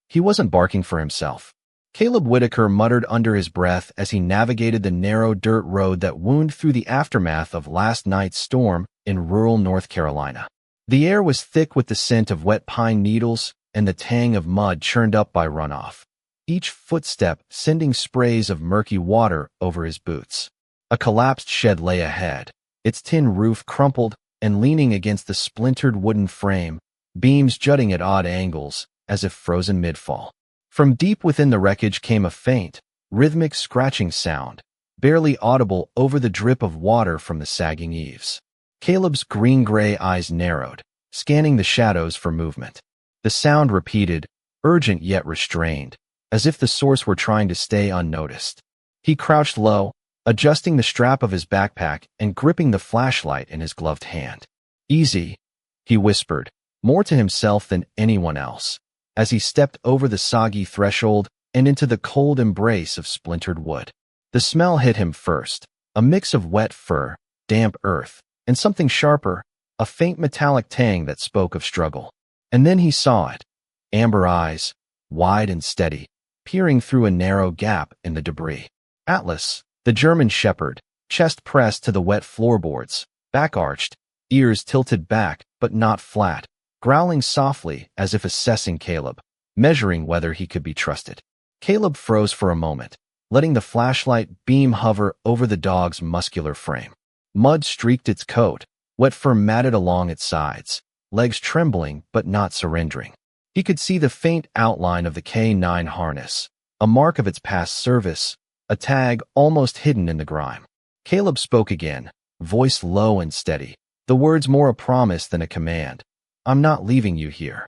He wasn't barking for himself. Caleb Whitaker muttered under his breath as he navigated the narrow dirt road that wound through the aftermath of last night's storm in rural North Carolina. The air was thick with the scent of wet pine needles and the tang of mud churned up by runoff, each footstep sending sprays of murky water over his boots. A collapsed shed lay ahead, its tin roof crumpled and leaning against the splintered wooden frame, beams jutting at odd angles as if frozen mid-fall. From deep within the wreckage came a faint, rhythmic scratching sound, barely audible over the drip of water from the sagging eaves. Caleb's green-gray eyes narrowed, scanning the shadows for movement. The sound repeated, urgent yet restrained, as if the source were trying to stay unnoticed. He crouched low, adjusting the strap of his backpack and gripping the flashlight in his gloved hand. "Easy," he whispered, more to himself than anyone else, as he stepped over the soggy threshold and into the cold embrace of splintered wood. The smell hit him first, a mix of wet fur, damp earth, and something sharper, a faint metallic tang that spoke of struggle. And then he saw it. Amber eyes, wide and steady, peering through a narrow gap in the debris. Atlas, the German shepherd, chest pressed to the wet floorboards, back arched, ears tilted back but not flat, growling softly as if assessing Caleb, measuring whether he could be trusted. Caleb froze for a moment, letting the flashlight beam hover over the dog's muscular frame. Mud streaked its coat, wet fur matted along its sides, legs trembling but not surrendering. He could see the faint outline of the K9 harness, a mark of its past service, a tag almost hidden in the grime. Caleb spoke again, voice low and steady, the words more a promise than a command. "I'm not leaving you here."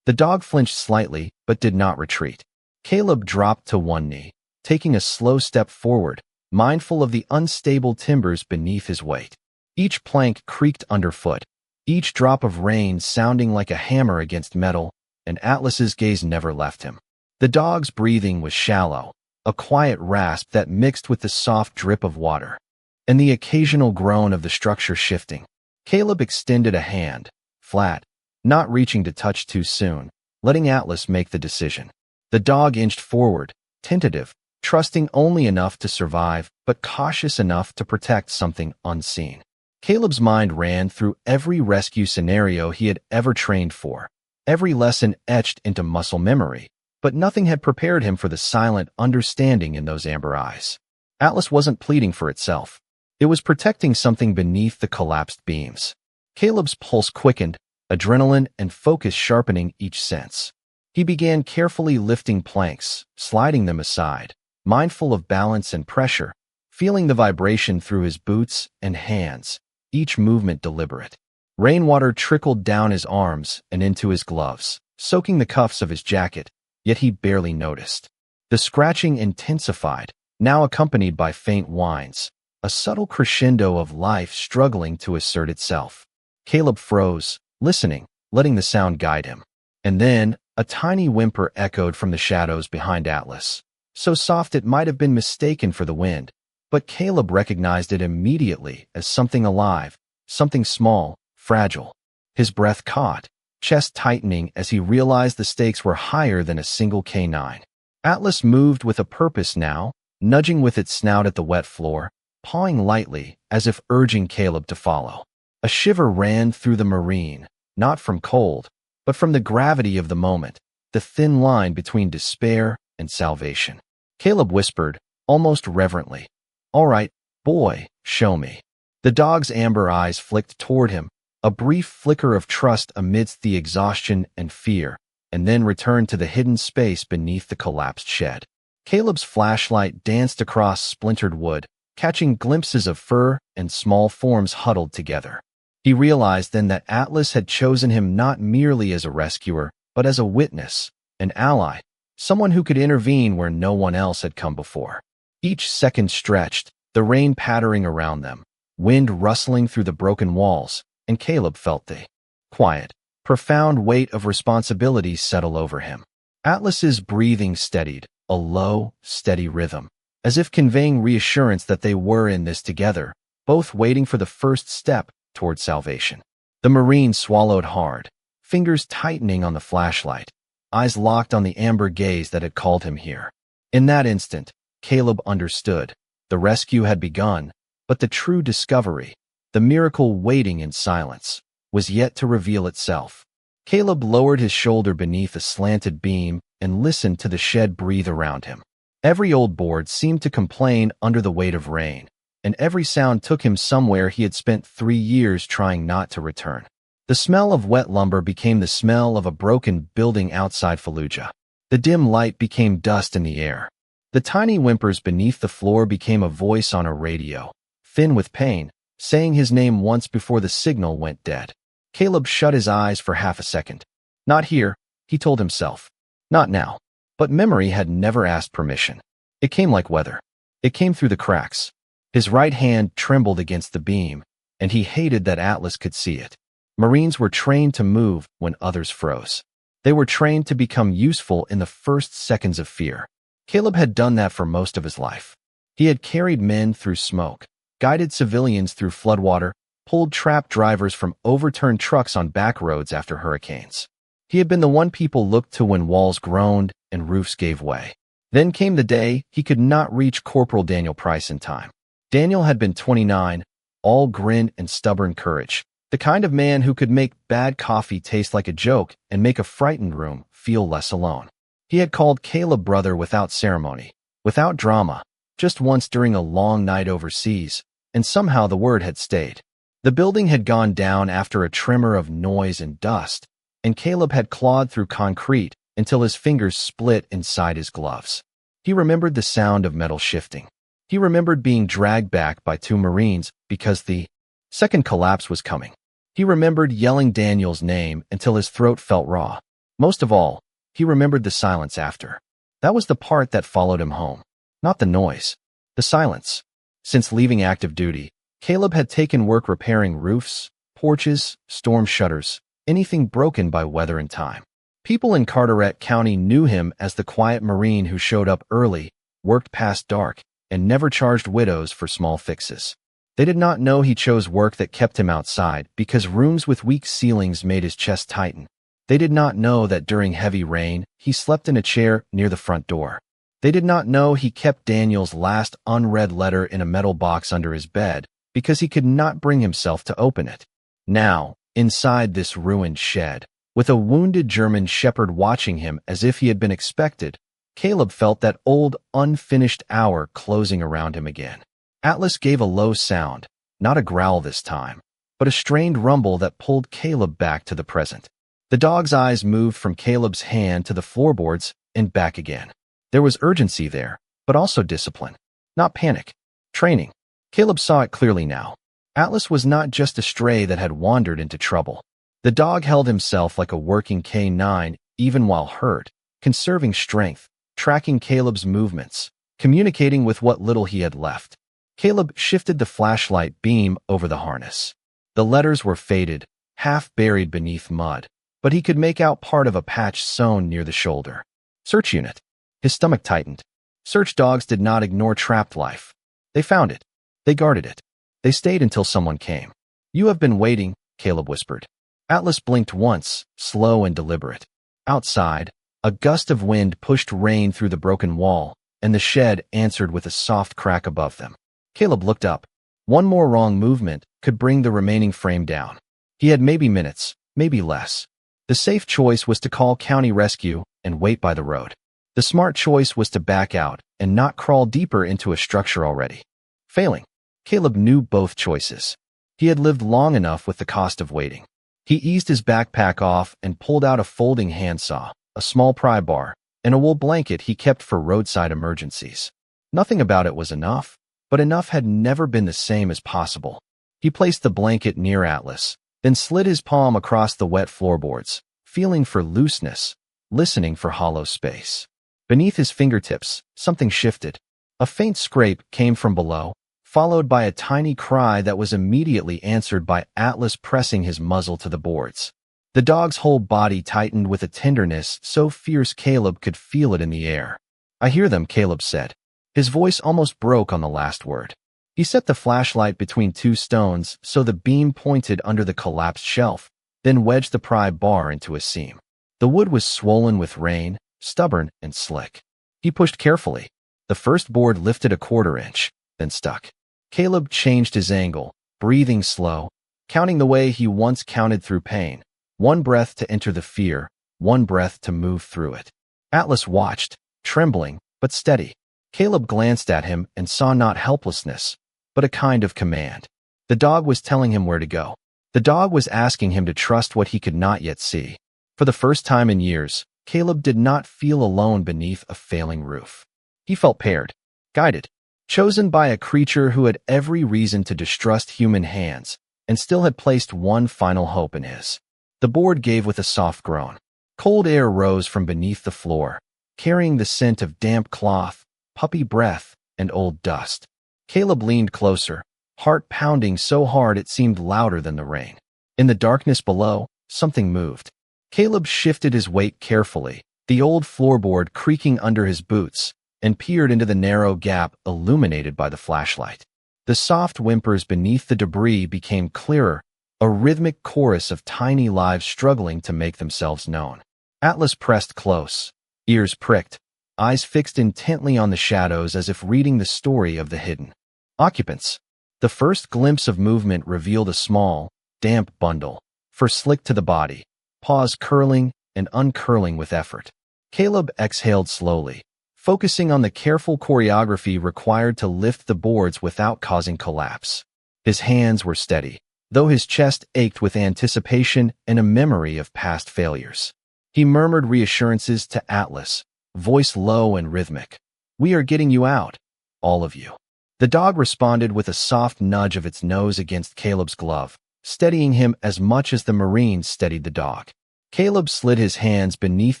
The dog flinched slightly, but did not retreat. Caleb dropped to one knee, taking a slow step forward, mindful of the unstable timbers beneath his weight. Each plank creaked underfoot, each drop of rain sounding like a hammer against metal, and Atlas's gaze never left him. The dog's breathing was shallow, a quiet rasp that mixed with the soft drip of water, and the occasional groan of the structure shifting. Caleb extended a hand, flat, not reaching to touch too soon, letting Atlas make the decision. The dog inched forward, tentative, trusting only enough to survive, but cautious enough to protect something unseen. Caleb's mind ran through every rescue scenario he had ever trained for, every lesson etched into muscle memory, but nothing had prepared him for the silent understanding in those amber eyes. Atlas wasn't pleading for itself. It was protecting something beneath the collapsed beams. Caleb's pulse quickened, adrenaline and focus sharpening each sense. He began carefully lifting planks, sliding them aside, mindful of balance and pressure, feeling the vibration through his boots and hands, each movement deliberate. Rainwater trickled down his arms and into his gloves, soaking the cuffs of his jacket, yet he barely noticed. The scratching intensified, now accompanied by faint whines, a subtle crescendo of life struggling to assert itself. Caleb froze, listening, letting the sound guide him. And then, a tiny whimper echoed from the shadows behind Atlas, so soft it might have been mistaken for the wind, but Caleb recognized it immediately as something alive, something small, fragile. His breath caught, chest tightening as he realized the stakes were higher than a single K9. Atlas moved with a purpose now, nudging with its snout at the wet floor, pawing lightly as if urging Caleb to follow. A shiver ran through the Marine, not from cold, but from the gravity of the moment, the thin line between despair and salvation. Caleb whispered, almost reverently, "All right, boy, show me." The dog's amber eyes flicked toward him, a brief flicker of trust amidst the exhaustion and fear, and then returned to the hidden space beneath the collapsed shed. Caleb's flashlight danced across splintered wood, catching glimpses of fur and small forms huddled together. He realized then that Atlas had chosen him not merely as a rescuer, but as a witness, an ally, someone who could intervene where no one else had come before. Each second stretched, the rain pattering around them, wind rustling through the broken walls, and Caleb felt the quiet, profound weight of responsibility settle over him. Atlas's breathing steadied, a low, steady rhythm, as if conveying reassurance that they were in this together, both waiting for the first step toward salvation. The Marine swallowed hard, fingers tightening on the flashlight, eyes locked on the amber gaze that had called him here. In that instant, Caleb understood. The rescue had begun, but the true discovery, the miracle waiting in silence, was yet to reveal itself. Caleb lowered his shoulder beneath a slanted beam and listened to the shed breathe around him. Every old board seemed to complain under the weight of rain, and every sound took him somewhere he had spent 3 years trying not to return. The smell of wet lumber became the smell of a broken building outside Fallujah. The dim light became dust in the air. The tiny whimpers beneath the floor became a voice on a radio, thin with pain, saying his name once before the signal went dead. Caleb shut his eyes for half a second. Not here, he told himself. Not now. But memory had never asked permission. It came like weather. It came through the cracks. His right hand trembled against the beam, and he hated that Atlas could see it. Marines were trained to move when others froze. They were trained to become useful in the first seconds of fear. Caleb had done that for most of his life. He had carried men through smoke, guided civilians through floodwater, pulled trapped drivers from overturned trucks on back roads after hurricanes. He had been the one people looked to when walls groaned and roofs gave way. Then came the day he could not reach Corporal Daniel Price in time. Daniel had been 29, all grin and stubborn courage, the kind of man who could make bad coffee taste like a joke and make a frightened room feel less alone. He had called Caleb brother without ceremony, without drama, just once during a long night overseas, and somehow the word had stayed. The building had gone down after a tremor of noise and dust, and Caleb had clawed through concrete until his fingers split inside his gloves. He remembered the sound of metal shifting. He remembered being dragged back by 2 Marines because the second collapse was coming. He remembered yelling Daniel's name until his throat felt raw. Most of all, he remembered the silence after. That was the part that followed him home. Not the noise. The silence. Since leaving active duty, Caleb had taken work repairing roofs, porches, storm shutters, anything broken by weather and time. People in Carteret County knew him as the quiet Marine who showed up early, worked past dark, and never charged widows for small fixes. They did not know he chose work that kept him outside because rooms with weak ceilings made his chest tighten. They did not know that during heavy rain, he slept in a chair near the front door. They did not know he kept Daniel's last unread letter in a metal box under his bed because he could not bring himself to open it. Now, inside this ruined shed, with a wounded German shepherd watching him as if he had been expected, Caleb felt that old, unfinished hour closing around him again. Atlas gave a low sound, not a growl this time, but a strained rumble that pulled Caleb back to the present. The dog's eyes moved from Caleb's hand to the floorboards and back again. There was urgency there, but also discipline. Not panic. Training. Caleb saw it clearly now. Atlas was not just a stray that had wandered into trouble. The dog held himself like a working K9, even while hurt, conserving strength, tracking Caleb's movements, communicating with what little he had left. Caleb shifted the flashlight beam over the harness. The letters were faded, half buried beneath mud, but he could make out part of a patch sewn near the shoulder. Search unit. His stomach tightened. Search dogs did not ignore trapped life. They found it. They guarded it. They stayed until someone came. You have been waiting, Caleb whispered. Atlas blinked once, slow and deliberate. Outside, a gust of wind pushed rain through the broken wall, and the shed answered with a soft crack above them. Caleb looked up. One more wrong movement could bring the remaining frame down. He had maybe minutes, maybe less. The safe choice was to call county rescue and wait by the road. The smart choice was to back out and not crawl deeper into a structure already. Failing. Caleb knew both choices. He had lived long enough with the cost of waiting. He eased his backpack off and pulled out a folding handsaw, a small pry bar, and a wool blanket he kept for roadside emergencies. Nothing about it was enough, but enough had never been the same as possible. He placed the blanket near Atlas, then slid his palm across the wet floorboards, feeling for looseness, listening for hollow space. Beneath his fingertips, something shifted. A faint scrape came from below, followed by a tiny cry that was immediately answered by Atlas pressing his muzzle to the boards. The dog's whole body tightened with a tenderness so fierce Caleb could feel it in the air. I hear them, Caleb said. His voice almost broke on the last word. He set the flashlight between 2 stones so the beam pointed under the collapsed shelf, then wedged the pry bar into a seam. The wood was swollen with rain, stubborn and slick. He pushed carefully. The first board lifted a quarter-inch, then stuck. Caleb changed his angle, breathing slow, counting the way he once counted through pain. One breath to enter the fear, one breath to move through it. Atlas watched, trembling, but steady. Caleb glanced at him and saw not helplessness, but a kind of command. The dog was telling him where to go. The dog was asking him to trust what he could not yet see. For the first time in years, Caleb did not feel alone beneath a failing roof. He felt paired, guided, chosen by a creature who had every reason to distrust human hands and still had placed one final hope in his. The board gave with a soft groan. Cold air rose from beneath the floor, carrying the scent of damp cloth, puppy breath, and old dust. Caleb leaned closer, heart pounding so hard it seemed louder than the rain. In the darkness below, something moved. Caleb shifted his weight carefully, the old floorboard creaking under his boots, and peered into the narrow gap illuminated by the flashlight. The soft whimpers beneath the debris became clearer, a rhythmic chorus of tiny lives struggling to make themselves known. Atlas pressed close, ears pricked, eyes fixed intently on the shadows as if reading the story of the hidden occupants. The first glimpse of movement revealed a small, damp bundle, fur slicked to the body, paws curling and uncurling with effort. Caleb exhaled slowly, focusing on the careful choreography required to lift the boards without causing collapse. His hands were steady, though his chest ached with anticipation and a memory of past failures. He murmured reassurances to Atlas, voice low and rhythmic. "We are getting you out, all of you." The dog responded with a soft nudge of its nose against Caleb's glove, steadying him as much as the Marine steadied the dog. Caleb slid his hands beneath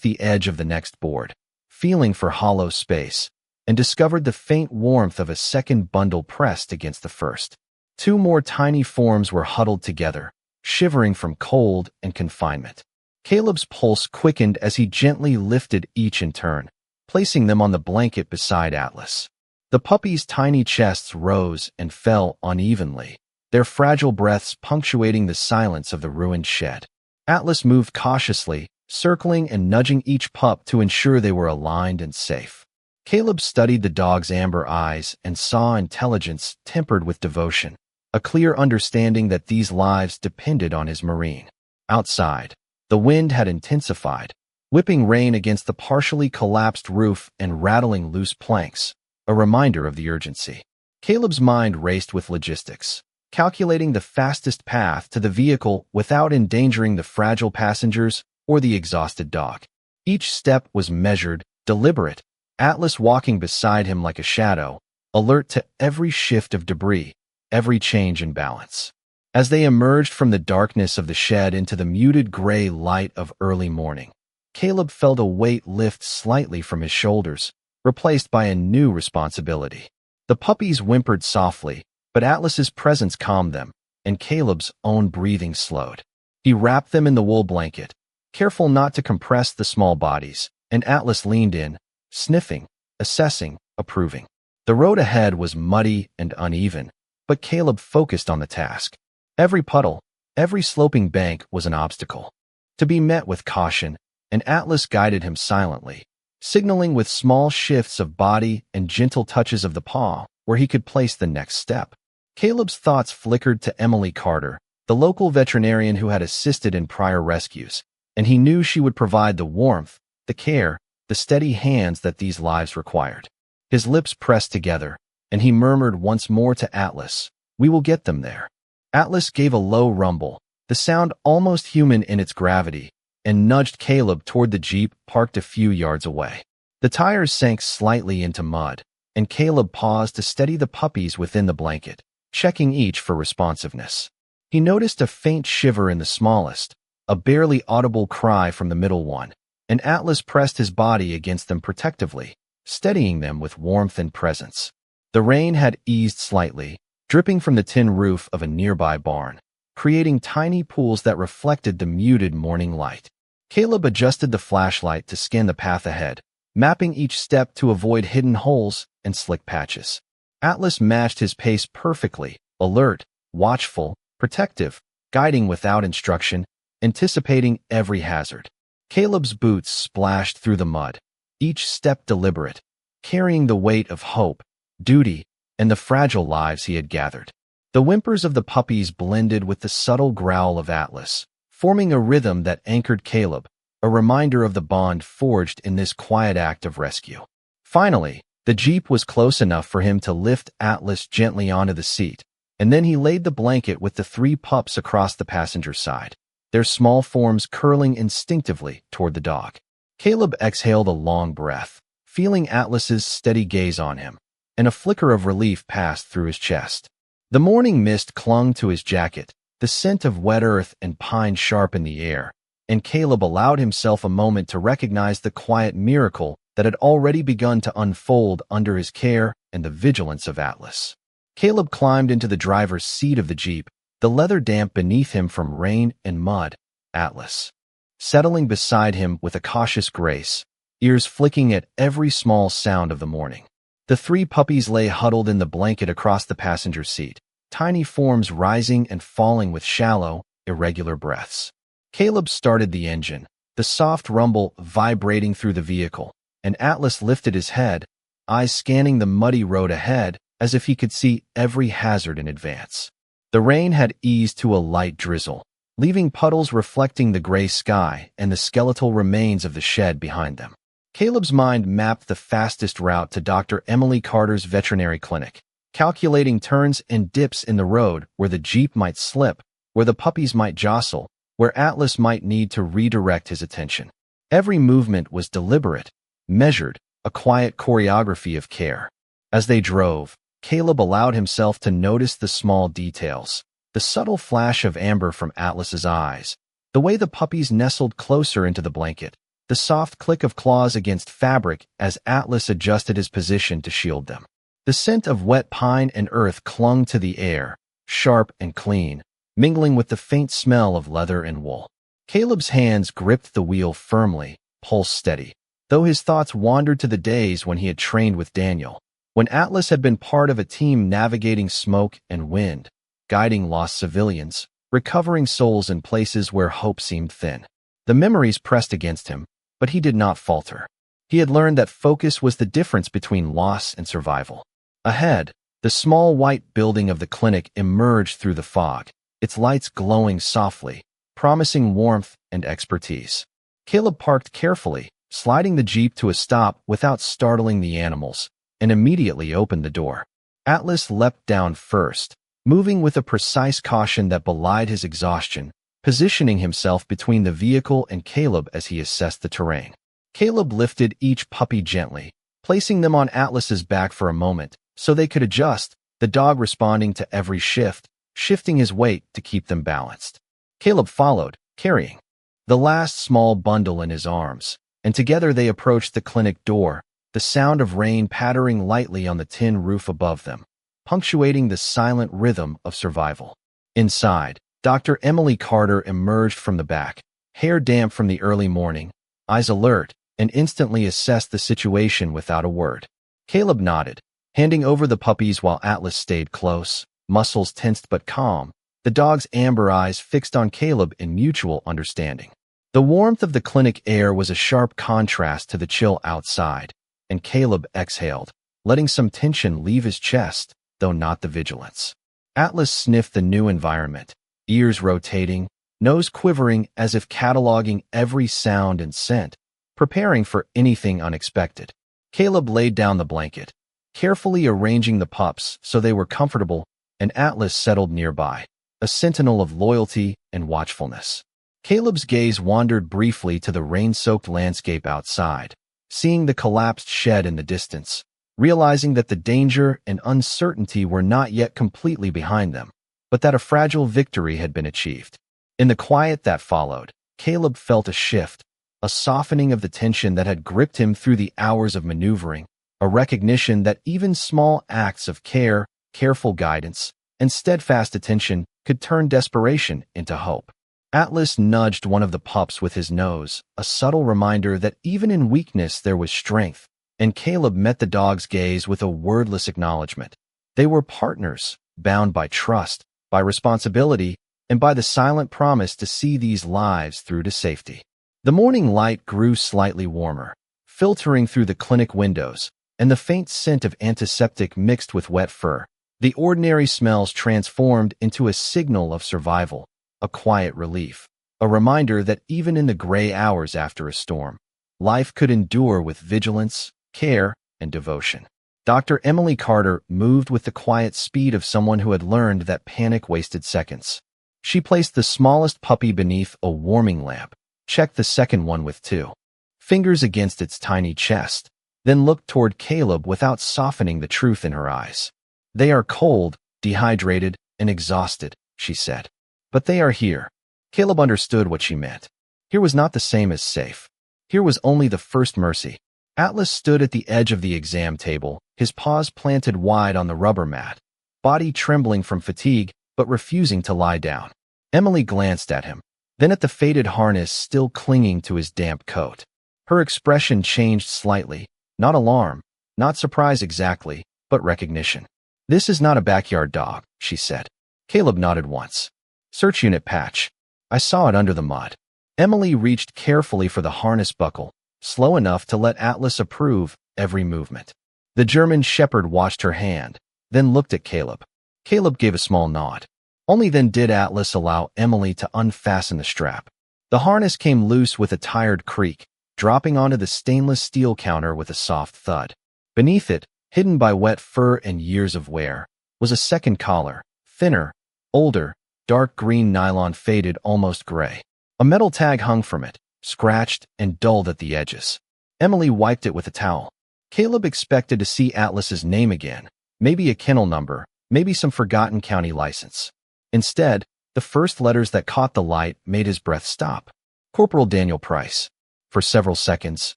the edge of the next board, feeling for hollow space, and discovered the faint warmth of a second bundle pressed against the first. Two more tiny forms were huddled together, shivering from cold and confinement. Caleb's pulse quickened as he gently lifted each in turn, placing them on the blanket beside Atlas. The puppies' tiny chests rose and fell unevenly, their fragile breaths punctuating the silence of the ruined shed. Atlas moved cautiously, circling and nudging each pup to ensure they were aligned and safe. Caleb studied the dog's amber eyes and saw intelligence tempered with devotion, a clear understanding that these lives depended on his Marine. Outside, the wind had intensified, whipping rain against the partially collapsed roof and rattling loose planks, a reminder of the urgency. Caleb's mind raced with logistics, calculating the fastest path to the vehicle without endangering the fragile passengers or the exhausted dog. Each step was measured, deliberate, Atlas walking beside him like a shadow, alert to every shift of debris, every change in balance. As they emerged from the darkness of the shed into the muted gray light of early morning, Caleb felt a weight lift slightly from his shoulders, replaced by a new responsibility. The puppies whimpered softly, but Atlas's presence calmed them, and Caleb's own breathing slowed. He wrapped them in the wool blanket, careful not to compress the small bodies, and Atlas leaned in, sniffing, assessing, approving. The road ahead was muddy and uneven, but Caleb focused on the task. Every puddle, every sloping bank was an obstacle, to be met with caution, and Atlas guided him silently, signaling with small shifts of body and gentle touches of the paw where he could place the next step. Caleb's thoughts flickered to Emily Carter, the local veterinarian who had assisted in prior rescues, and he knew she would provide the warmth, the care, the steady hands that these lives required. His lips pressed together, and he murmured once more to Atlas, "We will get them there." Atlas gave a low rumble, the sound almost human in its gravity, and nudged Caleb toward the Jeep parked a few yards away. The tires sank slightly into mud, and Caleb paused to steady the puppies within the blanket, checking each for responsiveness. He noticed a faint shiver in the smallest, a barely audible cry from the middle one, and Atlas pressed his body against them protectively, steadying them with warmth and presence. The rain had eased slightly, dripping from the tin roof of a nearby barn, creating tiny pools that reflected the muted morning light. Caleb adjusted the flashlight to scan the path ahead, mapping each step to avoid hidden holes and slick patches. Atlas matched his pace perfectly, alert, watchful, protective, guiding without instruction, anticipating every hazard. Caleb's boots splashed through the mud, each step deliberate, carrying the weight of hope, duty, and the fragile lives he had gathered. The whimpers of the puppies blended with the subtle growl of Atlas, forming a rhythm that anchored Caleb, a reminder of the bond forged in this quiet act of rescue. Finally, the Jeep was close enough for him to lift Atlas gently onto the seat, and then he laid the blanket with the 3 pups across the passenger side, their small forms curling instinctively toward the dog. Caleb exhaled a long breath, feeling Atlas's steady gaze on him, and a flicker of relief passed through his chest. The morning mist clung to his jacket, the scent of wet earth and pine sharp in the air, and Caleb allowed himself a moment to recognize the quiet miracle that had already begun to unfold under his care and the vigilance of Atlas. Caleb climbed into the driver's seat of the Jeep, the leather damp beneath him from rain and mud. Atlas, settling beside him with a cautious grace, ears flicking at every small sound of the morning. The 3 puppies lay huddled in the blanket across the passenger seat, tiny forms rising and falling with shallow, irregular breaths. Caleb started the engine, the soft rumble vibrating through the vehicle, and Atlas lifted his head, eyes scanning the muddy road ahead as if he could see every hazard in advance. The rain had eased to a light drizzle, leaving puddles reflecting the gray sky and the skeletal remains of the shed behind them. Caleb's mind mapped the fastest route to Dr. Emily Carter's veterinary clinic, calculating turns and dips in the road where the Jeep might slip, where the puppies might jostle, where Atlas might need to redirect his attention. Every movement was deliberate, measured, a quiet choreography of care. As they drove, Caleb allowed himself to notice the small details, the subtle flash of amber from Atlas's eyes, the way the puppies nestled closer into the blanket, the soft click of claws against fabric as Atlas adjusted his position to shield them. The scent of wet pine and earth clung to the air, sharp and clean, mingling with the faint smell of leather and wool. Caleb's hands gripped the wheel firmly, pulse steady, though his thoughts wandered to the days when he had trained with Daniel, when Atlas had been part of a team navigating smoke and wind, guiding lost civilians, recovering souls in places where hope seemed thin. The memories pressed against him, but he did not falter. He had learned that focus was the difference between loss and survival. Ahead, the small white building of the clinic emerged through the fog, its lights glowing softly, promising warmth and expertise. Caleb parked carefully, sliding the Jeep to a stop without startling the animals, and immediately opened the door. Atlas leapt down first, moving with a precise caution that belied his exhaustion, positioning himself between the vehicle and Caleb as he assessed the terrain. Caleb lifted each puppy gently, placing them on Atlas's back for a moment so they could adjust, the dog responding to every shift, shifting his weight to keep them balanced. Caleb followed, carrying the last small bundle in his arms, and together they approached the clinic door, the sound of rain pattering lightly on the tin roof above them, punctuating the silent rhythm of survival. Inside, Dr. Emily Carter emerged from the back, hair damp from the early morning, eyes alert, and instantly assessed the situation without a word. Caleb nodded, handing over the puppies while Atlas stayed close, muscles tensed but calm, the dog's amber eyes fixed on Caleb in mutual understanding. The warmth of the clinic air was a sharp contrast to the chill outside, and Caleb exhaled, letting some tension leave his chest, though not the vigilance. Atlas sniffed the new environment, ears rotating, nose quivering as if cataloging every sound and scent, preparing for anything unexpected. Caleb laid down the blanket, carefully arranging the pups so they were comfortable, and Atlas settled nearby, a sentinel of loyalty and watchfulness. Caleb's gaze wandered briefly to the rain-soaked landscape outside, seeing the collapsed shed in the distance, realizing that the danger and uncertainty were not yet completely behind them, but that a fragile victory had been achieved. In the quiet that followed, Caleb felt a shift, a softening of the tension that had gripped him through the hours of maneuvering, a recognition that even small acts of care, careful guidance, and steadfast attention could turn desperation into hope. Atlas nudged one of the pups with his nose, a subtle reminder that even in weakness there was strength, and Caleb met the dog's gaze with a wordless acknowledgement. They were partners, bound by trust, by responsibility, and by the silent promise to see these lives through to safety. The morning light grew slightly warmer, filtering through the clinic windows, and the faint scent of antiseptic mixed with wet fur. The ordinary smells transformed into a signal of survival, a quiet relief, a reminder that even in the gray hours after a storm, life could endure with vigilance, care, and devotion. Dr. Emily Carter moved with the quiet speed of someone who had learned that panic wasted seconds. She placed the smallest puppy beneath a warming lamp, checked the second one with 2 fingers against its tiny chest, then looked toward Caleb without softening the truth in her eyes. "They are cold, dehydrated, and exhausted," she said. "But they are here." Caleb understood what she meant. Here was not the same as safe. Here was only the first mercy. Atlas stood at the edge of the exam table, his paws planted wide on the rubber mat, body trembling from fatigue but refusing to lie down. Emily glanced at him, then at the faded harness still clinging to his damp coat. Her expression changed slightly, not alarm, not surprise exactly, but recognition. "This is not a backyard dog," she said. Caleb nodded once. "Search unit patch. I saw it under the mud." Emily reached carefully for the harness buckle, slow enough to let Atlas approve every movement. The German shepherd watched her hand, then looked at Caleb. Caleb gave a small nod. Only then did Atlas allow Emily to unfasten the strap. The harness came loose with a tired creak, dropping onto the stainless steel counter with a soft thud. Beneath it, hidden by wet fur and years of wear, was a second collar, thinner, older, dark green nylon faded almost gray. A metal tag hung from it, scratched and dulled at the edges. Emily wiped it with a towel. Caleb expected to see Atlas's name again, maybe a kennel number, maybe some forgotten county license. Instead, the first letters that caught the light made his breath stop. Corporal Daniel Price. For several seconds,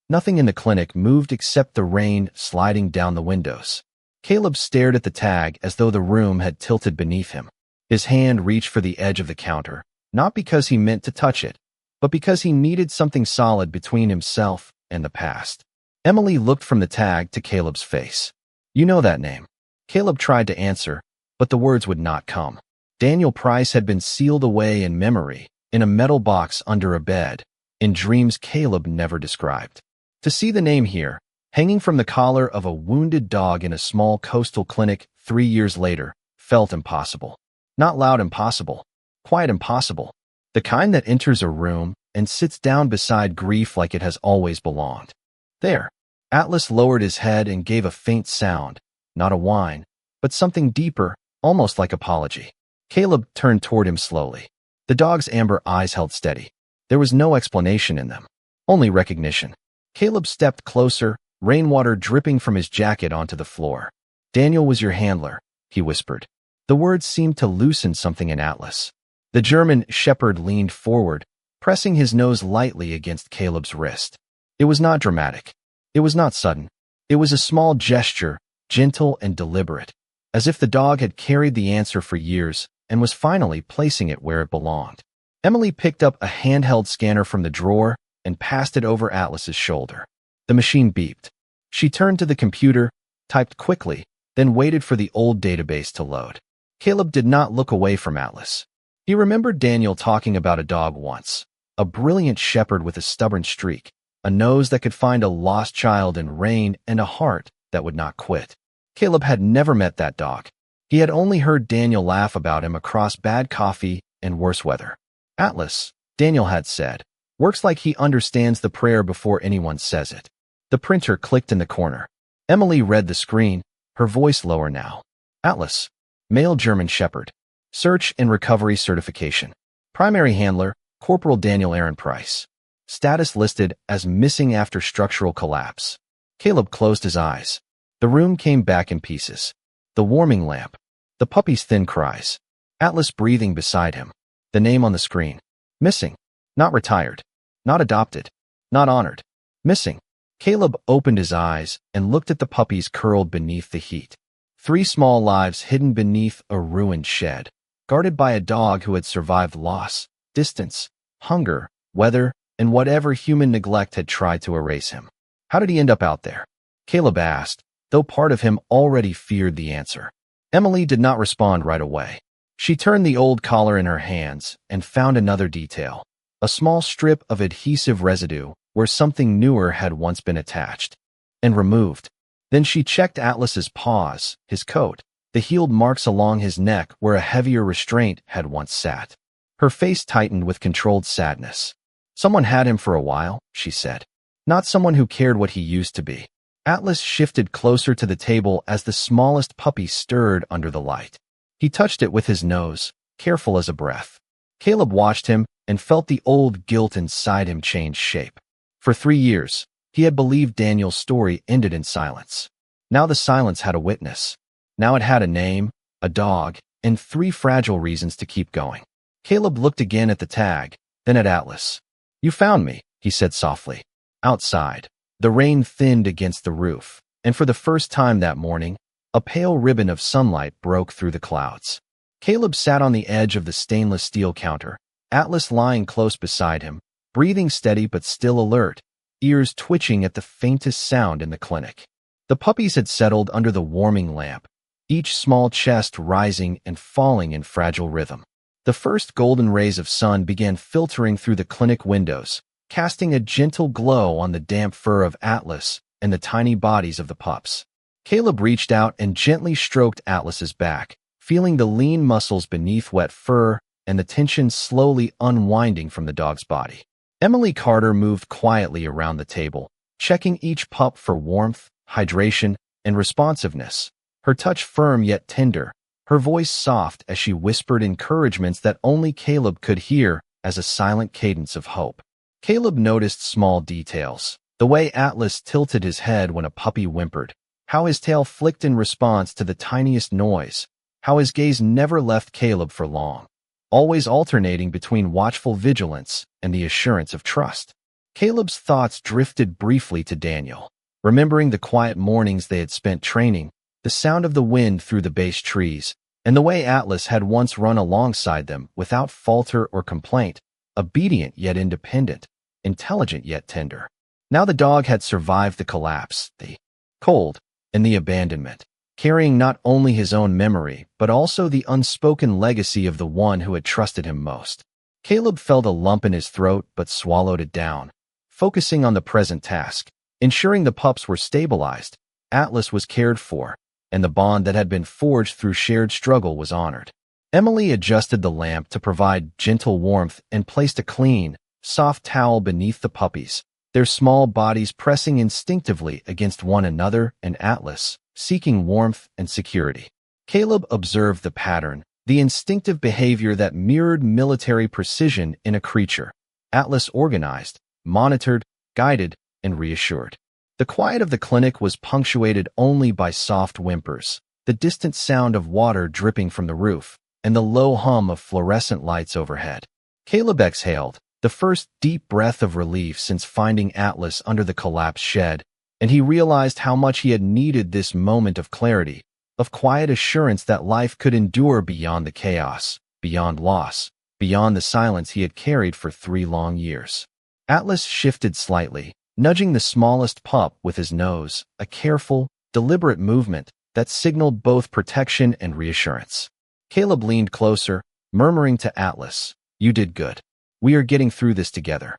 nothing in the clinic moved except the rain sliding down the windows. Caleb stared at the tag as though the room had tilted beneath him. His hand reached for the edge of the counter, not because he meant to touch it, but because he needed something solid between himself and the past. Emily looked from the tag to Caleb's face. "You know that name." Caleb tried to answer, but the words would not come. Daniel Price had been sealed away in memory, in a metal box under a bed, in dreams Caleb never described. To see the name here, hanging from the collar of a wounded dog in a small coastal clinic 3 years later, felt impossible. Not loud impossible, quiet impossible. The kind that enters a room and sits down beside grief like it has always belonged. There. Atlas lowered his head and gave a faint sound, not a whine, but something deeper, almost like apology. Caleb turned toward him slowly. The dog's amber eyes held steady. There was no explanation in them, only recognition. Caleb stepped closer, rainwater dripping from his jacket onto the floor. "Daniel was your handler," he whispered. The words seemed to loosen something in Atlas. The German shepherd leaned forward, pressing his nose lightly against Caleb's wrist. It was not dramatic. It was not sudden. It was a small gesture, gentle and deliberate, as if the dog had carried the answer for years and was finally placing it where it belonged. Emily picked up a handheld scanner from the drawer and passed it over Atlas's shoulder. The machine beeped. She turned to the computer, typed quickly, then waited for the old database to load. Caleb did not look away from Atlas. He remembered Daniel talking about a dog once, a brilliant shepherd with a stubborn streak, a nose that could find a lost child in rain, and a heart that would not quit. Caleb had never met that dog. He had only heard Daniel laugh about him across bad coffee and worse weather. "Atlas," Daniel had said, "works like he understands the prayer before anyone says it." The printer clicked in the corner. Emily read the screen, her voice lower now. "Atlas, male German shepherd. Search and recovery certification. Primary handler, Corporal Daniel Aaron Price. Status listed as missing after structural collapse." Caleb closed his eyes. The room came back in pieces. The warming lamp. The puppy's thin cries. Atlas breathing beside him. The name on the screen. Missing. Not retired. Not adopted. Not honored. Missing. Caleb opened his eyes and looked at the puppies curled beneath the heat. 3 small lives hidden beneath a ruined shed, guarded by a dog who had survived loss, distance, hunger, weather, and whatever human neglect had tried to erase him. How did he end up out there? Caleb asked, though part of him already feared the answer. Emily did not respond right away. She turned the old collar in her hands and found another detail. a small strip of adhesive residue where something newer had once been attached and removed. Then she checked Atlas's paws, his coat, the healed marks along his neck where a heavier restraint had once sat. Her face tightened with controlled sadness. Someone had him for a while, she said. Not someone who cared what he used to be. Atlas shifted closer to the table as the smallest puppy stirred under the light. He touched it with his nose, careful as a breath. Caleb watched him and felt the old guilt inside him change shape. For 3 years, he had believed Daniel's story ended in silence. Now the silence had a witness. Now it had a name, a dog, and 3 fragile reasons to keep going. Caleb looked again at the tag, then at Atlas. "You found me," he said softly. Outside, the rain thinned against the roof, and for the first time that morning, a pale ribbon of sunlight broke through the clouds. Caleb sat on the edge of the stainless steel counter, Atlas lying close beside him, breathing steady but still alert, ears twitching at the faintest sound in the clinic. The puppies had settled under the warming lamp, each small chest rising and falling in fragile rhythm. The first golden rays of sun began filtering through the clinic windows, casting a gentle glow on the damp fur of Atlas and the tiny bodies of the pups. Caleb reached out and gently stroked Atlas's back, feeling the lean muscles beneath wet fur and the tension slowly unwinding from the dog's body. Emily Carter moved quietly around the table, checking each pup for warmth, hydration, and responsiveness, her touch firm yet tender, her voice soft as she whispered encouragements that only Caleb could hear as a silent cadence of hope. Caleb noticed small details, the way Atlas tilted his head when a puppy whimpered, how his tail flicked in response to the tiniest noise, how his gaze never left Caleb for long, always alternating between watchful vigilance and the assurance of trust. Caleb's thoughts drifted briefly to Daniel, remembering the quiet mornings they had spent training, the sound of the wind through the base trees, and the way Atlas had once run alongside them without falter or complaint, obedient yet independent, intelligent yet tender. Now the dog had survived the collapse, the cold, and the abandonment, carrying not only his own memory, but also the unspoken legacy of the one who had trusted him most. Caleb felt a lump in his throat but swallowed it down, focusing on the present task, ensuring the pups were stabilized, Atlas was cared for, and the bond that had been forged through shared struggle was honored. Emily adjusted the lamp to provide gentle warmth and placed a clean, soft towel beneath the puppies, their small bodies pressing instinctively against one another and Atlas, seeking warmth and security. Caleb observed the pattern, the instinctive behavior that mirrored military precision in a creature. Atlas organized, monitored, guided, and reassured. The quiet of the clinic was punctuated only by soft whimpers, the distant sound of water dripping from the roof, and the low hum of fluorescent lights overhead. Caleb exhaled, the first deep breath of relief since finding Atlas under the collapsed shed, and he realized how much he had needed this moment of clarity, of quiet assurance that life could endure beyond the chaos, beyond loss, beyond the silence he had carried for 3 long years. Atlas shifted slightly, nudging the smallest pup with his nose, a careful, deliberate movement that signaled both protection and reassurance. Caleb leaned closer, murmuring to Atlas, "You did good. We are getting through this together."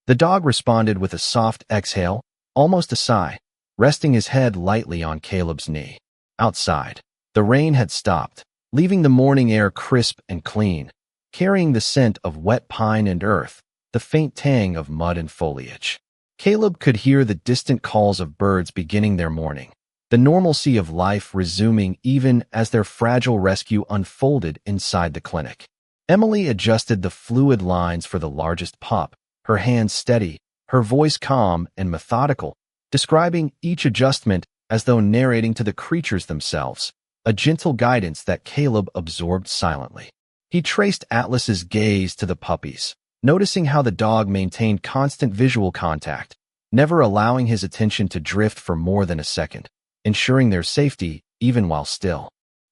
The dog responded with a soft exhale, almost a sigh, resting his head lightly on Caleb's knee. Outside, the rain had stopped, leaving the morning air crisp and clean, carrying the scent of wet pine and earth, the faint tang of mud and foliage. Caleb could hear the distant calls of birds beginning their morning, the normalcy of life resuming even as their fragile rescue unfolded inside the clinic. Emily adjusted the fluid lines for the largest pup, her hands steady, her voice calm and methodical, describing each adjustment as though narrating to the creatures themselves, a gentle guidance that Caleb absorbed silently. He traced Atlas's gaze to the puppies, noticing how the dog maintained constant visual contact, never allowing his attention to drift for more than a second, ensuring their safety even while still.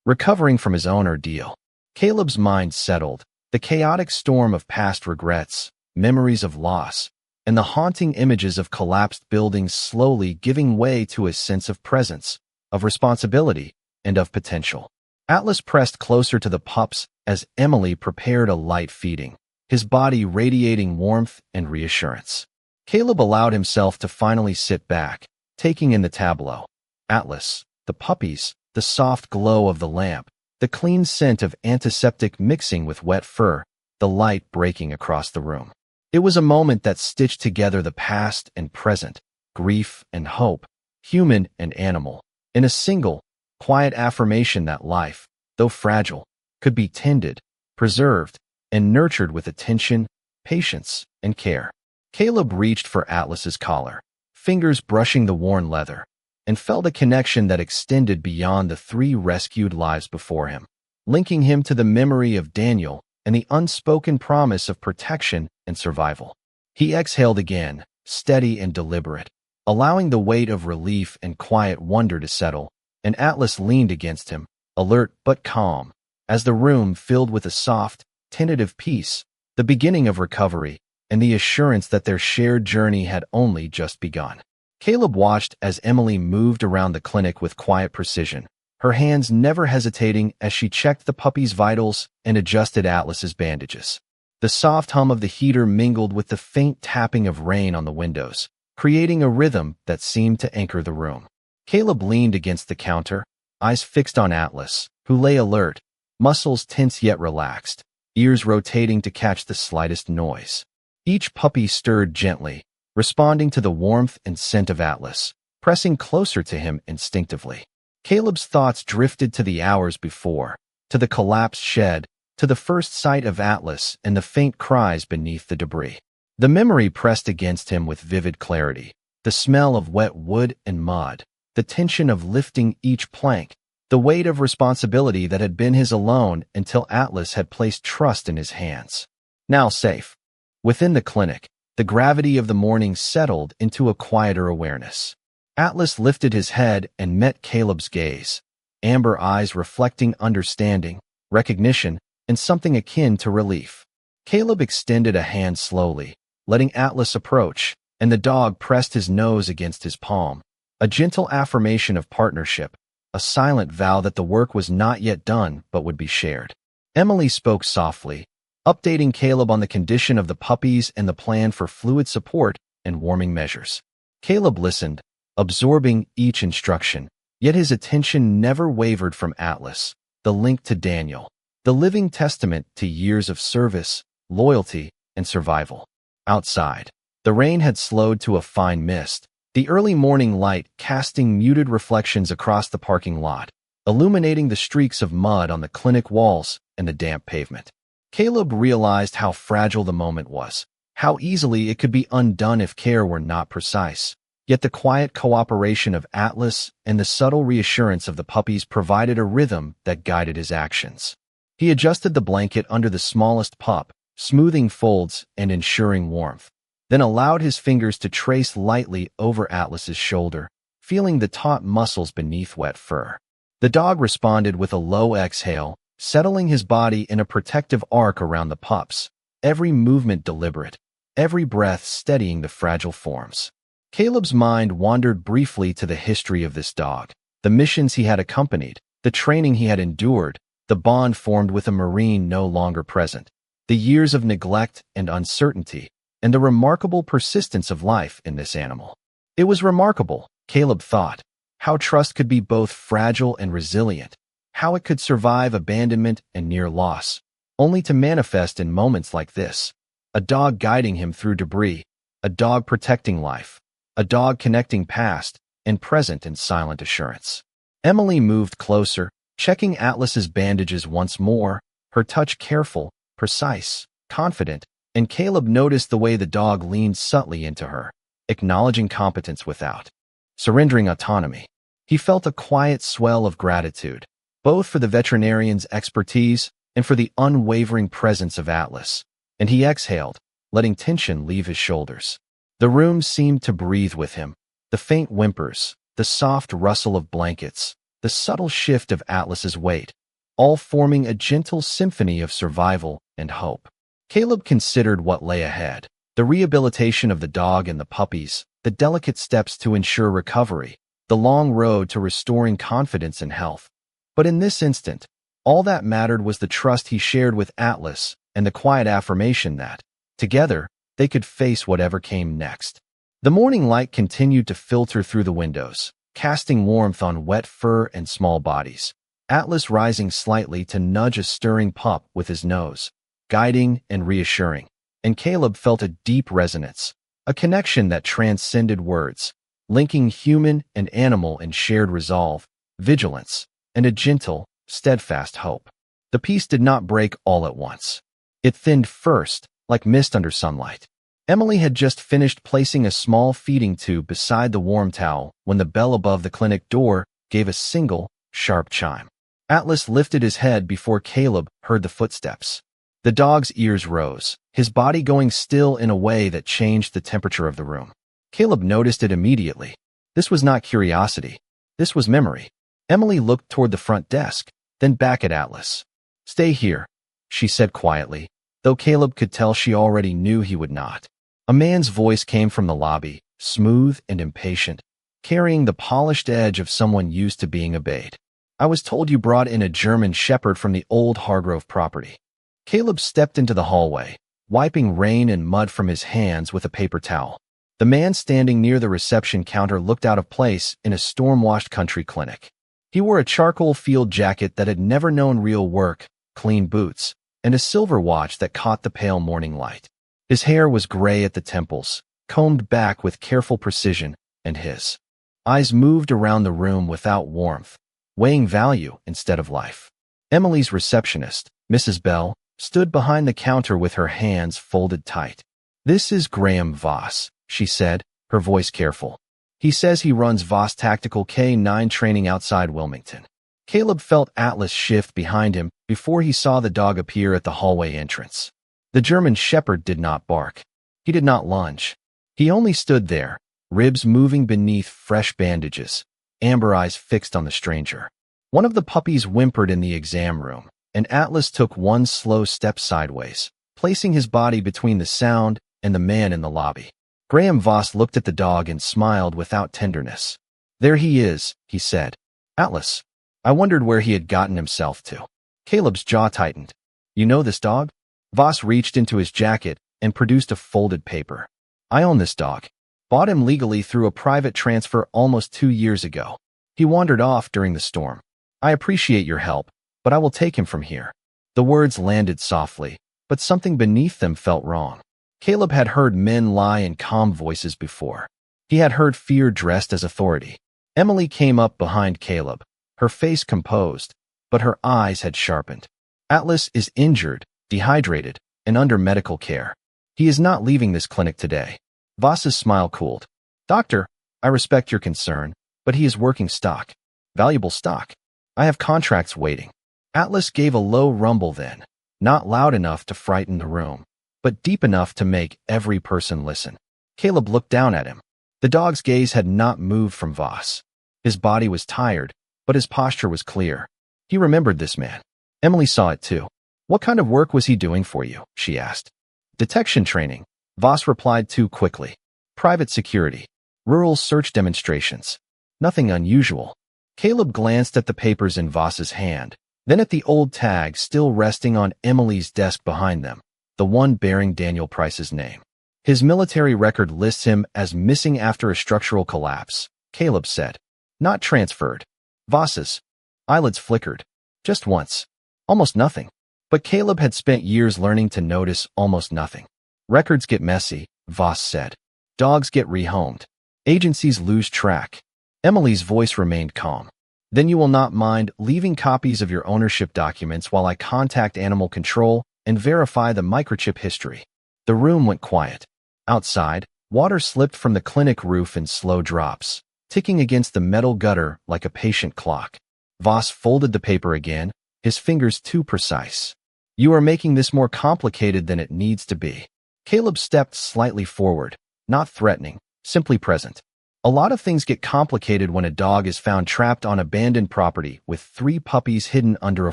Recovering from his own ordeal, Caleb's mind settled, the chaotic storm of past regrets, memories of loss, and the haunting images of collapsed buildings slowly giving way to a sense of presence, of responsibility, and of potential. Atlas pressed closer to the pups as Emily prepared a light feeding, his body radiating warmth and reassurance. Caleb allowed himself to finally sit back, taking in the tableau. Atlas, the puppies, the soft glow of the lamp, the clean scent of antiseptic mixing with wet fur, the light breaking across the room. It was a moment that stitched together the past and present, grief and hope, human and animal, in a single, quiet affirmation that life, though fragile, could be tended, preserved, and nurtured with attention, patience, and care. Caleb reached for Atlas's collar, fingers brushing the worn leather, and felt a connection that extended beyond the 3 rescued lives before him, linking him to the memory of Daniel and the unspoken promise of protection and survival. He exhaled again, steady and deliberate, allowing the weight of relief and quiet wonder to settle, and Atlas leaned against him, alert but calm, as the room filled with a soft, tentative peace, the beginning of recovery, and the assurance that their shared journey had only just begun. Caleb watched as Emily moved around the clinic with quiet precision, her hands never hesitating as she checked the puppy's vitals and adjusted Atlas's bandages. The soft hum of the heater mingled with the faint tapping of rain on the windows, creating a rhythm that seemed to anchor the room. Caleb leaned against the counter, eyes fixed on Atlas, who lay alert, muscles tense yet relaxed, ears rotating to catch the slightest noise. Each puppy stirred gently, responding to the warmth and scent of Atlas, pressing closer to him instinctively. Caleb's thoughts drifted to the hours before, to the collapsed shed, to the first sight of Atlas and the faint cries beneath the debris. The memory pressed against him with vivid clarity, the smell of wet wood and mud, the tension of lifting each plank, the weight of responsibility that had been his alone until Atlas had placed trust in his hands. Now safe. Within the clinic, the gravity of the morning settled into a quieter awareness. Atlas lifted his head and met Caleb's gaze, amber eyes reflecting understanding, recognition, and something akin to relief. Caleb extended a hand slowly, letting Atlas approach, and the dog pressed his nose against his palm, a gentle affirmation of partnership, a silent vow that the work was not yet done but would be shared. Emily spoke softly, updating Caleb on the condition of the puppies and the plan for fluid support and warming measures. Caleb listened, absorbing each instruction, yet his attention never wavered from Atlas, the link to Daniel, the living testament to years of service, loyalty, and survival. Outside, the rain had slowed to a fine mist, the early morning light casting muted reflections across the parking lot, illuminating the streaks of mud on the clinic walls and the damp pavement. Caleb realized how fragile the moment was, how easily it could be undone if care were not precise. Yet the quiet cooperation of Atlas and the subtle reassurance of the puppies provided a rhythm that guided his actions. He adjusted the blanket under the smallest pup, smoothing folds and ensuring warmth, then allowed his fingers to trace lightly over Atlas's shoulder, feeling the taut muscles beneath wet fur. The dog responded with a low exhale, settling his body in a protective arc around the pups, every movement deliberate, every breath steadying the fragile forms. Caleb's mind wandered briefly to the history of this dog, the missions he had accompanied, the training he had endured, the bond formed with a Marine no longer present, the years of neglect and uncertainty, and the remarkable persistence of life in this animal. It was remarkable, Caleb thought, how trust could be both fragile and resilient, how it could survive abandonment and near loss, only to manifest in moments like this. A dog guiding him through debris, a dog protecting life, a dog connecting past and present in silent assurance. Emily moved closer, checking Atlas's bandages once more, her touch careful, precise, confident, and Caleb noticed the way the dog leaned subtly into her, acknowledging competence without surrendering autonomy. He felt a quiet swell of gratitude, both for the veterinarian's expertise and for the unwavering presence of Atlas, and he exhaled, letting tension leave his shoulders. The room seemed to breathe with him, the faint whimpers, the soft rustle of blankets, the subtle shift of Atlas's weight, all forming a gentle symphony of survival and hope. Caleb considered what lay ahead, the rehabilitation of the dog and the puppies, the delicate steps to ensure recovery, the long road to restoring confidence and health. But in this instant, all that mattered was the trust he shared with Atlas and the quiet affirmation that, together, they could face whatever came next. The morning light continued to filter through the windows, casting warmth on wet fur and small bodies. Atlas rising slightly to nudge a stirring pup with his nose, guiding and reassuring. And Caleb felt a deep resonance, a connection that transcended words, linking human and animal in shared resolve, vigilance, and a gentle, steadfast hope. The peace did not break all at once. It thinned first, like mist under sunlight. Emily had just finished placing a small feeding tube beside the warm towel when the bell above the clinic door gave a single, sharp chime. Atlas lifted his head before Caleb heard the footsteps. The dog's ears rose, his body going still in a way that changed the temperature of the room. Caleb noticed it immediately. This was not curiosity. This was memory. Emily looked toward the front desk, then back at Atlas. "Stay here," she said quietly, though Caleb could tell she already knew he would not. A man's voice came from the lobby, smooth and impatient, carrying the polished edge of someone used to being obeyed. "I was told you brought in a German Shepherd from the old Hargrove property." Caleb stepped into the hallway, wiping rain and mud from his hands with a paper towel. The man standing near the reception counter looked out of place in a storm-washed country clinic. He wore a charcoal field jacket that had never known real work, clean boots, and a silver watch that caught the pale morning light. His hair was gray at the temples, combed back with careful precision, and his eyes moved around the room without warmth, weighing value instead of life. Emily's receptionist, Mrs. Bell, stood behind the counter with her hands folded tight. "This is Graham Voss," she said, her voice careful. "He says he runs Voss Tactical K9 training outside Wilmington." Caleb felt Atlas shift behind him before he saw the dog appear at the hallway entrance. The German Shepherd did not bark. He did not lunge. He only stood there, ribs moving beneath fresh bandages, amber eyes fixed on the stranger. One of the puppies whimpered in the exam room, and Atlas took one slow step sideways, placing his body between the sound and the man in the lobby. Graham Voss looked at the dog and smiled without tenderness. "There he is," he said. "Atlas." I wondered where he had gotten himself to. Caleb's jaw tightened. "You know this dog?" Voss reached into his jacket and produced a folded paper. "I own this dog. Bought him legally through a private transfer almost 2 years ago. He wandered off during the storm. I appreciate your help, but I will take him from here." The words landed softly, but something beneath them felt wrong. Caleb had heard men lie in calm voices before. He had heard fear dressed as authority. Emily came up behind Caleb, her face composed, but her eyes had sharpened. "Atlas is injured, dehydrated, and under medical care. He is not leaving this clinic today." Voss's smile cooled. "Doctor, I respect your concern, but he is working stock. Valuable stock. I have contracts waiting." Atlas gave a low rumble then, not loud enough to frighten the room, but deep enough to make every person listen. Caleb looked down at him. The dog's gaze had not moved from Voss. His body was tired, but his posture was clear. He remembered this man. Emily saw it too. "What kind of work was he doing for you?" she asked. "Detection training," Voss replied too quickly. "Private security. Rural search demonstrations. Nothing unusual." Caleb glanced at the papers in Voss's hand, then at the old tag still resting on Emily's desk behind them, the one bearing Daniel Price's name. "His military record lists him as missing after a structural collapse," Caleb said. "Not transferred." Voss's eyelids flickered. Just once. Almost nothing. But Caleb had spent years learning to notice almost nothing. "Records get messy," Voss said. "Dogs get rehomed. Agencies lose track." Emily's voice remained calm. "Then you will not mind leaving copies of your ownership documents while I contact animal control and verify the microchip history." The room went quiet. Outside, water slipped from the clinic roof in slow drops, ticking against the metal gutter like a patient clock. Voss folded the paper again, his fingers too precise. "You are making this more complicated than it needs to be." Caleb stepped slightly forward, not threatening, simply present. "A lot of things get complicated when a dog is found trapped on abandoned property with 3 puppies hidden under a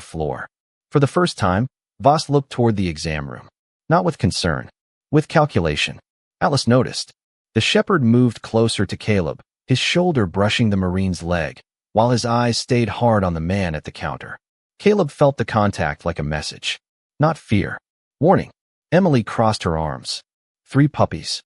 floor." For the first time, Voss looked toward the exam room. Not with concern, with calculation. Atlas noticed. The shepherd moved closer to Caleb, his shoulder brushing the Marine's leg, while his eyes stayed hard on the man at the counter. Caleb felt the contact like a message. Not fear. Warning. Emily crossed her arms. 3 puppies.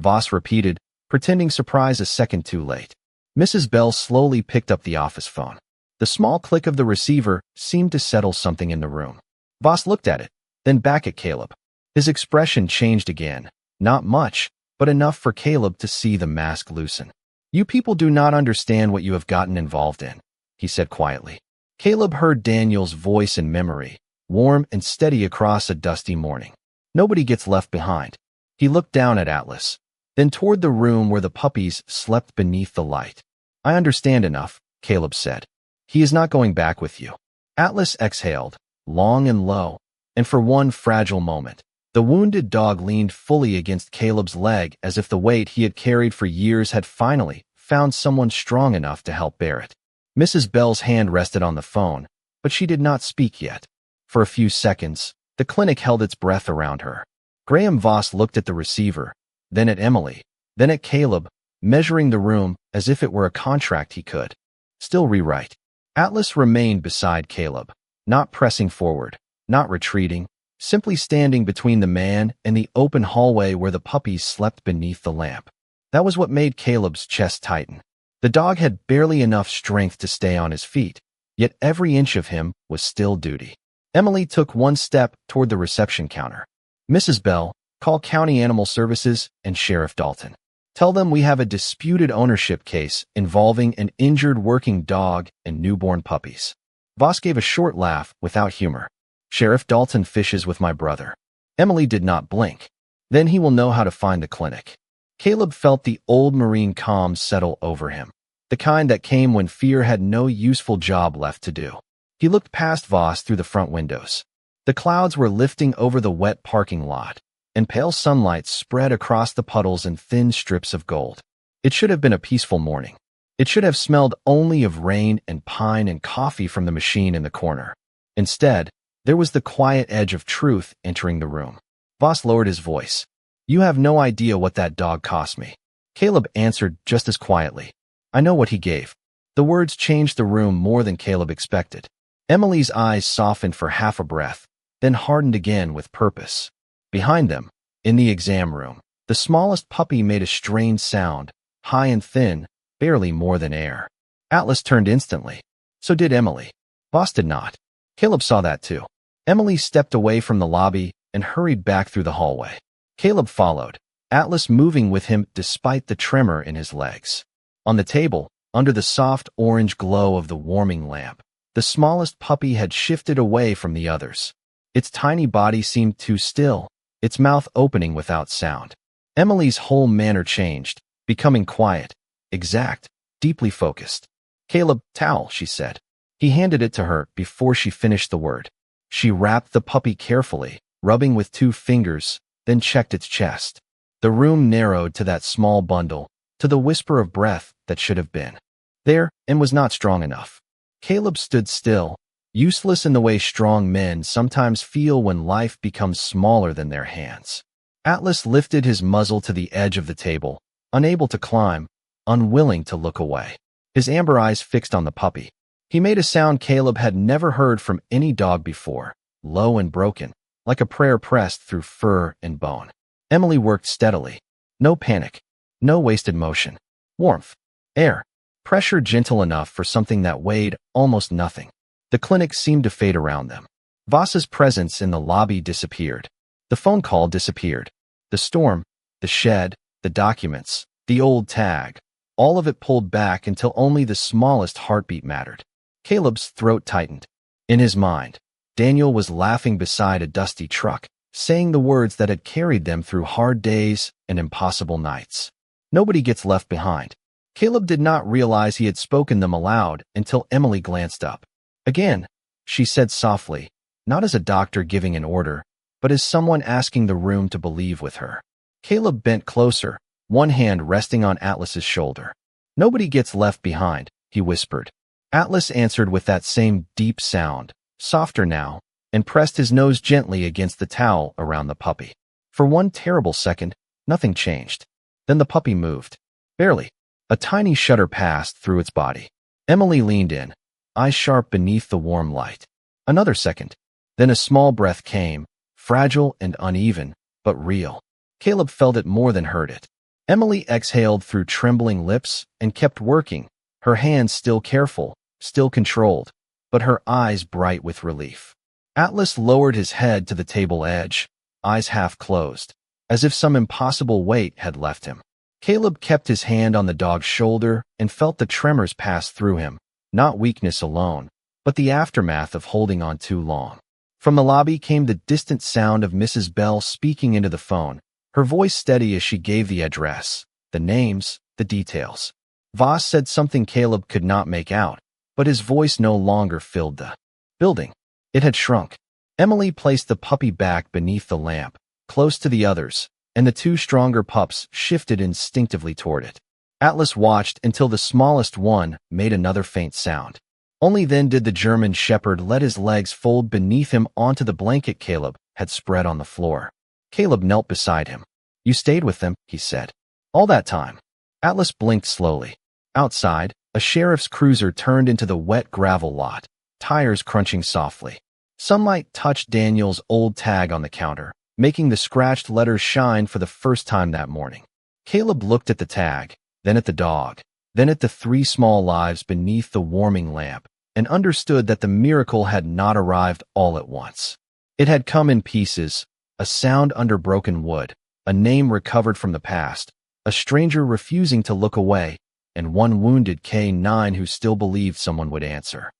Voss repeated, pretending surprise a second too late. Mrs. Bell slowly picked up the office phone. The small click of the receiver seemed to settle something in the room. Voss looked at it, then back at Caleb. His expression changed again. Not much, but enough for Caleb to see the mask loosen. You people do not understand what you have gotten involved in, he said quietly. Caleb heard Daniel's voice in memory, warm and steady across a dusty morning. Nobody gets left behind. He looked down at Atlas, then toward the room where the puppies slept beneath the light. I understand enough, Caleb said. He is not going back with you. Atlas exhaled, long and low, and for one fragile moment, the wounded dog leaned fully against Caleb's leg as if the weight he had carried for years had finally found someone strong enough to help bear it. Mrs. Bell's hand rested on the phone, but she did not speak yet. For a few seconds, the clinic held its breath around her. Graham Voss looked at the receiver, then at Emily, then at Caleb, measuring the room as if it were a contract he could still rewrite. Atlas remained beside Caleb, not pressing forward, not retreating, simply standing between the man and the open hallway where the puppies slept beneath the lamp. That was what made Caleb's chest tighten. The dog had barely enough strength to stay on his feet, yet every inch of him was still duty. Emily took one step toward the reception counter. Mrs. Bell, call County Animal Services and Sheriff Dalton. Tell them we have a disputed ownership case involving an injured working dog and newborn puppies. Voss gave a short laugh without humor. Sheriff Dalton fishes with my brother. Emily did not blink. Then he will know how to find the clinic. Caleb felt the old Marine calm settle over him, the kind that came when fear had no useful job left to do. He looked past Voss through the front windows. The clouds were lifting over the wet parking lot, and pale sunlight spread across the puddles in thin strips of gold. It should have been a peaceful morning. It should have smelled only of rain and pine and coffee from the machine in the corner. Instead, there was the quiet edge of truth entering the room. Voss lowered his voice. You have no idea what that dog cost me. Caleb answered just as quietly. I know what he gave. The words changed the room more than Caleb expected. Emily's eyes softened for half a breath, then hardened again with purpose. Behind them, in the exam room, the smallest puppy made a strained sound, high and thin, barely more than air. Atlas turned instantly. So did Emily. Voss did not. Caleb saw that too. Emily stepped away from the lobby and hurried back through the hallway. Caleb followed, Atlas moving with him despite the tremor in his legs. On the table, under the soft orange glow of the warming lamp, the smallest puppy had shifted away from the others. Its tiny body seemed too still, its mouth opening without sound. Emily's whole manner changed, becoming quiet, exact, deeply focused. Caleb, towel, she said. He handed it to her before she finished the word. She wrapped the puppy carefully, rubbing with 2 fingers, then checked its chest. The room narrowed to that small bundle, to the whisper of breath that should have been there and was not strong enough. Caleb stood still, useless in the way strong men sometimes feel when life becomes smaller than their hands. Atlas lifted his muzzle to the edge of the table, unable to climb, unwilling to look away. His amber eyes fixed on the puppy. He made a sound Caleb had never heard from any dog before, low and broken, like a prayer pressed through fur and bone. Emily worked steadily. No panic. No wasted motion. Warmth. Air. Pressure gentle enough for something that weighed almost nothing. The clinic seemed to fade around them. Voss's presence in the lobby disappeared. The phone call disappeared. The storm, the shed, the documents, the old tag, all of it pulled back until only the smallest heartbeat mattered. Caleb's throat tightened. In his mind, Daniel was laughing beside a dusty truck, saying the words that had carried them through hard days and impossible nights. Nobody gets left behind. Caleb did not realize he had spoken them aloud until Emily glanced up. Again, she said softly, not as a doctor giving an order, but as someone asking the room to believe with her. Caleb bent closer, one hand resting on Atlas's shoulder. Nobody gets left behind, he whispered. Atlas answered with that same deep sound, softer now, and pressed his nose gently against the towel around the puppy. For one terrible second, nothing changed. Then the puppy moved. Barely. A tiny shudder passed through its body. Emily leaned in, eyes sharp beneath the warm light. Another second. Then a small breath came, fragile and uneven, but real. Caleb felt it more than heard it. Emily exhaled through trembling lips and kept working, her hands still careful, still controlled, but her eyes bright with relief. Atlas lowered his head to the table edge, eyes half closed, as if some impossible weight had left him. Caleb kept his hand on the dog's shoulder and felt the tremors pass through him, not weakness alone, but the aftermath of holding on too long. From the lobby came the distant sound of Mrs. Bell speaking into the phone, her voice steady as she gave the address, the names, the details. Voss said something Caleb could not make out, but his voice no longer filled the building. It had shrunk. Emily placed the puppy back beneath the lamp, close to the others, and the two stronger pups shifted instinctively toward it. Atlas watched until the smallest one made another faint sound. Only then did the German shepherd let his legs fold beneath him onto the blanket Caleb had spread on the floor. Caleb knelt beside him. "You stayed with them," he said. "All that time." Atlas blinked slowly. Outside, a sheriff's cruiser turned into the wet gravel lot, tires crunching softly. Sunlight touched Daniel's old tag on the counter, making the scratched letters shine for the first time that morning. Caleb looked at the tag, then at the dog, then at the 3 small lives beneath the warming lamp, and understood that the miracle had not arrived all at once. It had come in pieces, a sound under broken wood, a name recovered from the past, a stranger refusing to look away, and one wounded K9 who still believed someone would answer.